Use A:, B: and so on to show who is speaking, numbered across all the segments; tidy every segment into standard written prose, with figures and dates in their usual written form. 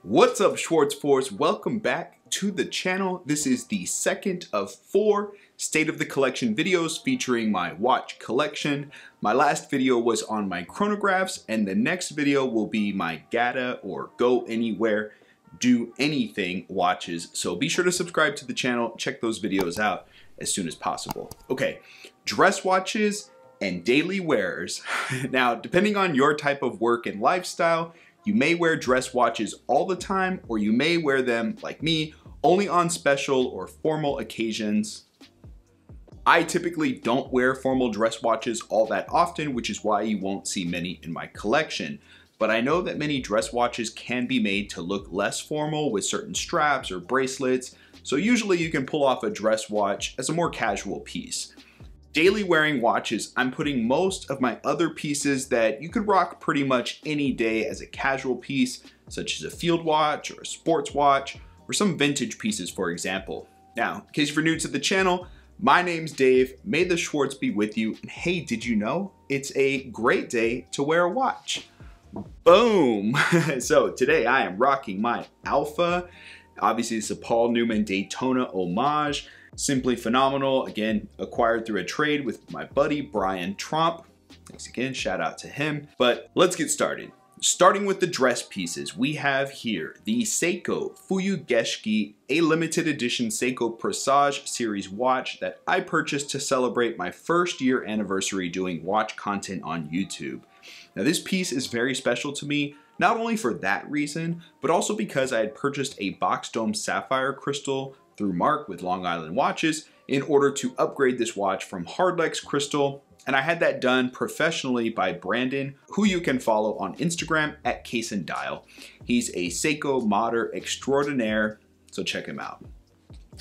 A: What's up, Schwartz Force? Welcome back to the channel. This is the second of 4 State of the Collection videos featuring my watch collection. My last video was on my chronographs, and the next video will be my GATA or Go Anywhere, Do Anything watches. So be sure to subscribe to the channel, check those videos out as soon as possible. Okay, dress watches and daily wearers. Now, depending on your type of work and lifestyle, you may wear dress watches all the time, or you may wear them, like me, only on special or formal occasions. I typically don't wear formal dress watches all that often, which is why you won't see many in my collection. But I know that many dress watches can be made to look less formal with certain straps or bracelets, so usually you can pull off a dress watch as a more casual piece. Daily wearing watches, I'm putting most of my other pieces that you could rock pretty much any day as a casual piece, such as a field watch or a sports watch, or some vintage pieces, for example. Now, in case you're new to the channel, my name's Dave, may the Schwartz be with you, and hey, did you know it's a great day to wear a watch? Boom! So today I am rocking my Alpha. Obviously it's a Paul Newman Daytona homage. Simply phenomenal. Again, acquired through a trade with my buddy Brian Tromp. Thanks again, shout out to him. But let's get started. Starting with the dress pieces, we have here the Seiko Fuyugeshiki, a limited edition Seiko Presage series watch that I purchased to celebrate my first year anniversary doing watch content on YouTube. Now this piece is very special to me, not only for that reason, but also because I had purchased a box dome sapphire crystal through Mark with Long Island Watches in order to upgrade this watch from Hardlex crystal, and I had that done professionally by Brandon, who you can follow on Instagram at Case and Dial. He's a Seiko modder extraordinaire, so check him out.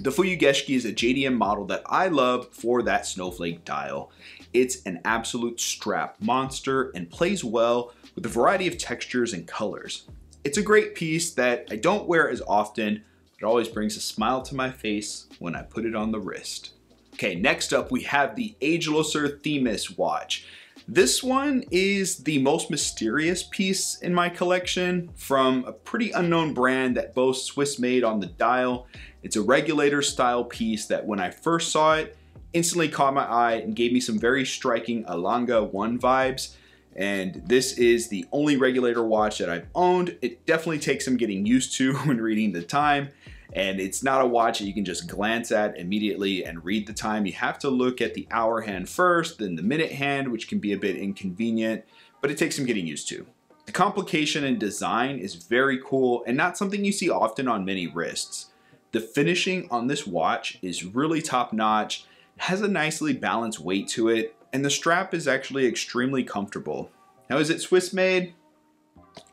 A: The Fuyugeshiki is a JDM model that I love for that snowflake dial. It's an absolute strap monster and plays well with a variety of textures and colors. It's a great piece that I don't wear as often. It always brings a smile to my face when I put it on the wrist. Okay, next up we have the Agelosser Themis watch. This one is the most mysterious piece in my collection from a pretty unknown brand that boasts Swiss made on the dial. It's a regulator style piece that when I first saw it, instantly caught my eye and gave me some very striking Alanga 1 vibes. And this is the only regulator watch that I've owned. It definitely takes some getting used to when reading the time. And it's not a watch that you can just glance at immediately and read the time. You have to look at the hour hand first, then the minute hand, which can be a bit inconvenient, but it takes some getting used to. The complication and design is very cool and not something you see often on many wrists. The finishing on this watch is really top notch, has a nicely balanced weight to it, and the strap is actually extremely comfortable. Now, is it Swiss made?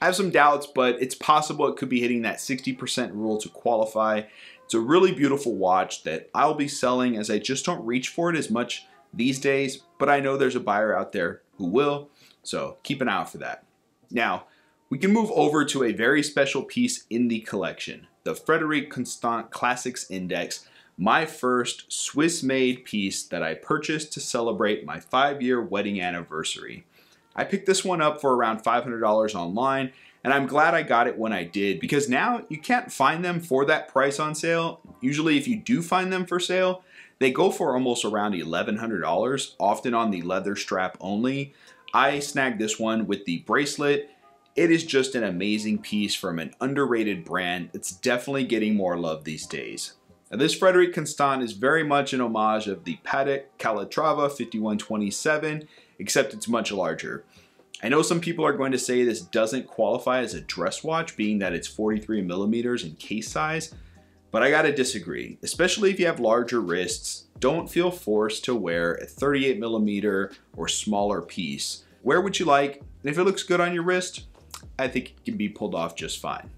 A: I have some doubts, but it's possible it could be hitting that 60% rule to qualify. It's a really beautiful watch that I'll be selling as I just don't reach for it as much these days, but I know there's a buyer out there who will, so keep an eye out for that. Now, we can move over to a very special piece in the collection, the Frederic Constant Classics Index, my first Swiss-made piece that I purchased to celebrate my 5-year wedding anniversary. I picked this one up for around $500 online, and I'm glad I got it when I did, because now you can't find them for that price on sale. Usually if you do find them for sale, they go for almost around $1,100, often on the leather strap only. I snagged this one with the bracelet. It is just an amazing piece from an underrated brand. It's definitely getting more love these days. Now, this Frederic Constant is very much an homage of the Patek Calatrava 5127, except it's much larger. I know some people are going to say this doesn't qualify as a dress watch, being that it's 43 millimeters in case size, but I gotta disagree. Especially if you have larger wrists, don't feel forced to wear a 38 millimeter or smaller piece. Wear what you like, and if it looks good on your wrist, I think it can be pulled off just fine.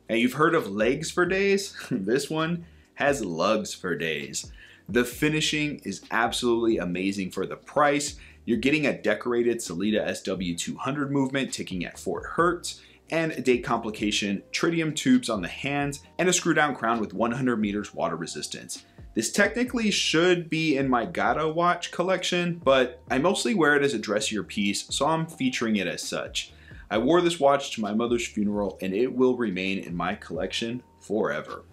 A: Now, you've heard of legs for days? This one has lugs for days. The finishing is absolutely amazing for the price. You're getting a decorated Sellita SW200 movement ticking at 4 Hertz, and a date complication, tritium tubes on the hands, and a screw down crown with 100 meters water resistance. This technically should be in my GATA watch collection, but I mostly wear it as a dressier piece, so I'm featuring it as such. I wore this watch to my mother's funeral and it will remain in my collection forever.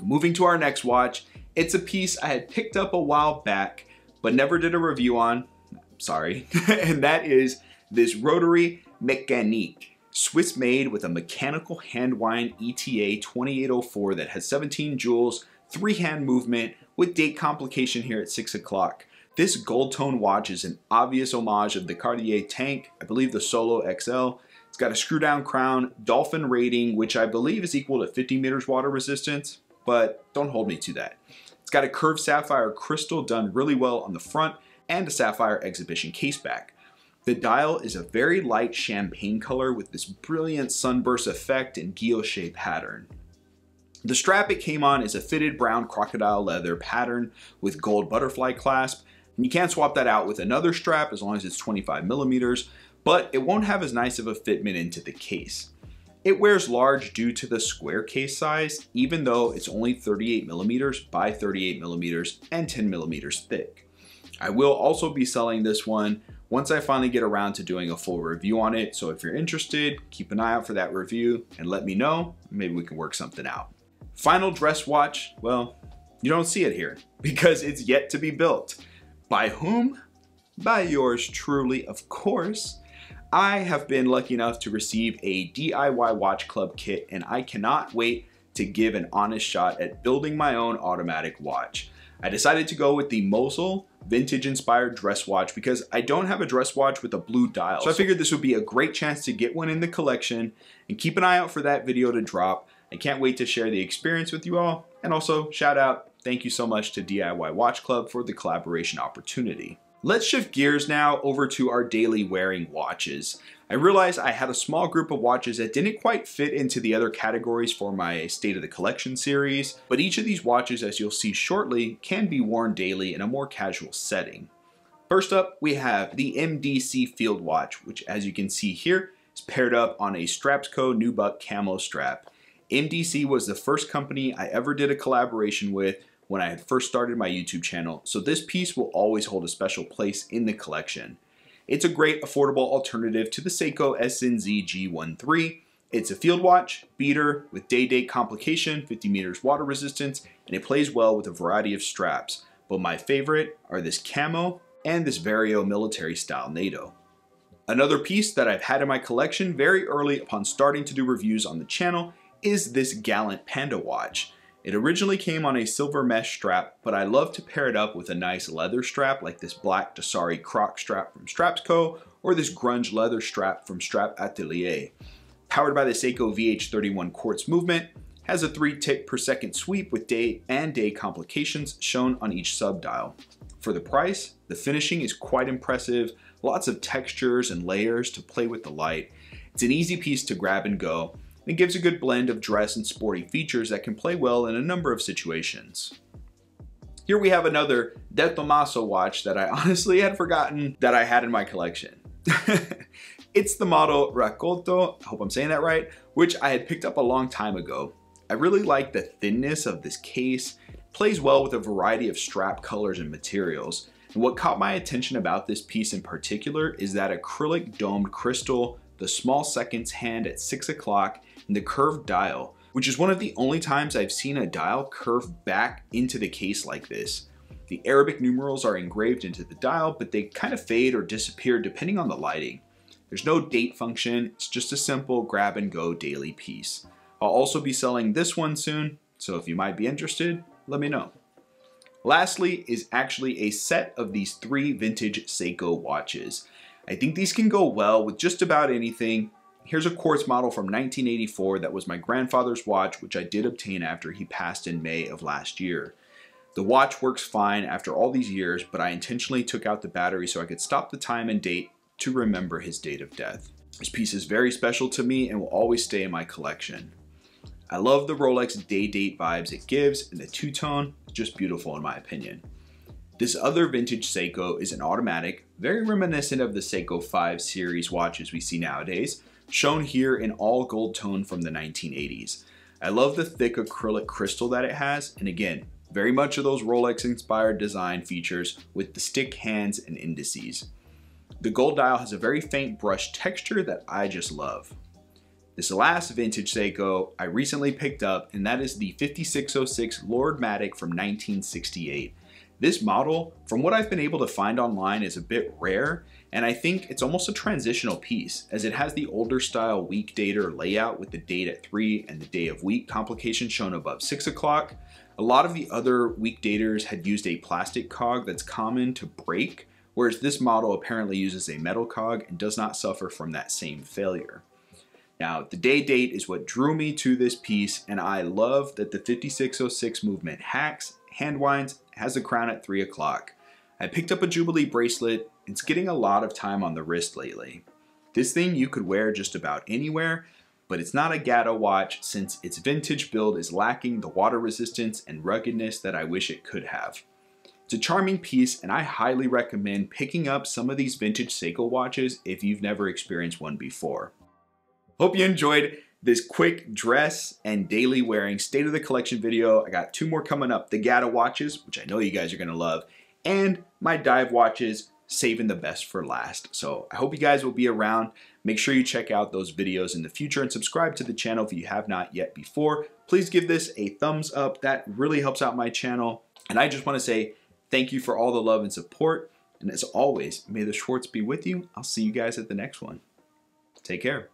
A: Moving to our next watch, it's a piece I had picked up a while back, but never did a review on, sorry, and that is this rotary mécanique, Swiss made with a mechanical hand wind ETA 2804 that has 17 joules, 3-hand movement with date complication here at 6 o'clock. This gold tone watch is an obvious homage of the Cartier tank, I believe the Solo XL. It's got a screw down crown, dolphin rating, which I believe is equal to 50 meters water resistance, but don't hold me to that. It's got a curved sapphire crystal done really well on the front and a sapphire exhibition case back. The dial is a very light champagne color with this brilliant sunburst effect and guilloche pattern. The strap it came on is a fitted brown crocodile leather pattern with gold butterfly clasp. And you can swap that out with another strap as long as it's 25 millimeters, but it won't have as nice of a fitment into the case. It wears large due to the square case size, even though it's only 38 millimeters by 38 millimeters and 10 millimeters thick. I will also be selling this one once I finally get around to doing a full review on it, so if you're interested, keep an eye out for that review and let me know, maybe we can work something out. Final dress watch, well, you don't see it here because it's yet to be built. By whom? By yours truly, of course. I have been lucky enough to receive a DIY watch club kit and I cannot wait to give an honest shot at building my own automatic watch. I decided to go with the Mosul vintage inspired dress watch because I don't have a dress watch with a blue dial. So I figured this would be a great chance to get one in the collection and keep an eye out for that video to drop. I can't wait to share the experience with you all, and also shout out, thank you so much to DIY Watch Club for the collaboration opportunity. Let's shift gears now over to our daily wearing watches. I realized I had a small group of watches that didn't quite fit into the other categories for my State of the Collection series, but each of these watches, as you'll see shortly, can be worn daily in a more casual setting. First up, we have the MDC Field Watch, which as you can see here, is paired up on a Strapsco Nubuck camo strap. MDC was the first company I ever did a collaboration with when I had first started my YouTube channel, so this piece will always hold a special place in the collection. It's a great affordable alternative to the Seiko SNZ G13. It's a field watch, beater, with day-date complication, 50 meters water resistance, and it plays well with a variety of straps. But my favorite are this camo and this Vario military style NATO. Another piece that I've had in my collection very early upon starting to do reviews on the channel is this Gallant Panda watch. It originally came on a silver mesh strap, but I love to pair it up with a nice leather strap like this black Dasari Croc strap from Strapsco or this grunge leather strap from Strap Atelier. Powered by the Seiko VH31 quartz movement, has a 3 tick per second sweep with day and day complications shown on each sub-dial. For the price, the finishing is quite impressive, lots of textures and layers to play with the light. It's an easy piece to grab and go. It gives a good blend of dress and sporty features that can play well in a number of situations. Here we have another De Tomaso watch that I honestly had forgotten that I had in my collection. It's the model Raccolto, I hope I'm saying that right, which I had picked up a long time ago. I really like the thinness of this case. It plays well with a variety of strap colors and materials. And what caught my attention about this piece in particular is that acrylic domed crystal, the small seconds hand at 6 o'clock, and the curved dial, which is one of the only times I've seen a dial curve back into the case like this. The Arabic numerals are engraved into the dial, but they kind of fade or disappear depending on the lighting. There's no date function, it's just a simple grab and go daily piece. I'll also be selling this one soon, so if you might be interested, let me know. Lastly is actually a set of these 3 vintage Seiko watches. I think these can go well with just about anything. Here's a quartz model from 1984 that was my grandfather's watch, which I did obtain after he passed in May of last year. The watch works fine after all these years, but I intentionally took out the battery so I could stop the time and date to remember his date of death. This piece is very special to me and will always stay in my collection. I love the Rolex day-date vibes it gives, and the two-tone is just beautiful in my opinion. This other vintage Seiko is an automatic, very reminiscent of the Seiko 5 series watches we see nowadays, shown here in all gold tone from the 1980s. I love the thick acrylic crystal that it has, and again, very much of those Rolex inspired design features with the stick hands and indices. The gold dial has a very faint brush texture that I just love. This last vintage Seiko I recently picked up, and that is the 5606 Lordmatic from 1968. This model, from what I've been able to find online, is a bit rare, and I think it's almost a transitional piece, as it has the older style week dater layout with the date at 3 and the day of week complication shown above 6 o'clock. A lot of the other week daters had used a plastic cog that's common to break, whereas this model apparently uses a metal cog and does not suffer from that same failure. Now, the day date is what drew me to this piece, and I love that the 5606 movement hacks, hand winds, has a crown at 3 o'clock. I picked up a Jubilee bracelet. It's getting a lot of time on the wrist lately. This thing you could wear just about anywhere, but it's not a Gatto watch since its vintage build is lacking the water resistance and ruggedness that I wish it could have. It's a charming piece, and I highly recommend picking up some of these vintage Seiko watches if you've never experienced one before. Hope you enjoyed this quick dress and daily wearing state of the collection video. I got 2 more coming up: the Gatto watches, which I know you guys are gonna love, and my dive watches, saving the best for last. So I hope you guys will be around. Make sure you check out those videos in the future and subscribe to the channel if you have not yet before. Please give this a thumbs up. That really helps out my channel. And I just wanna say thank you for all the love and support. And as always, may the Schwartz be with you. I'll see you guys at the next one. Take care.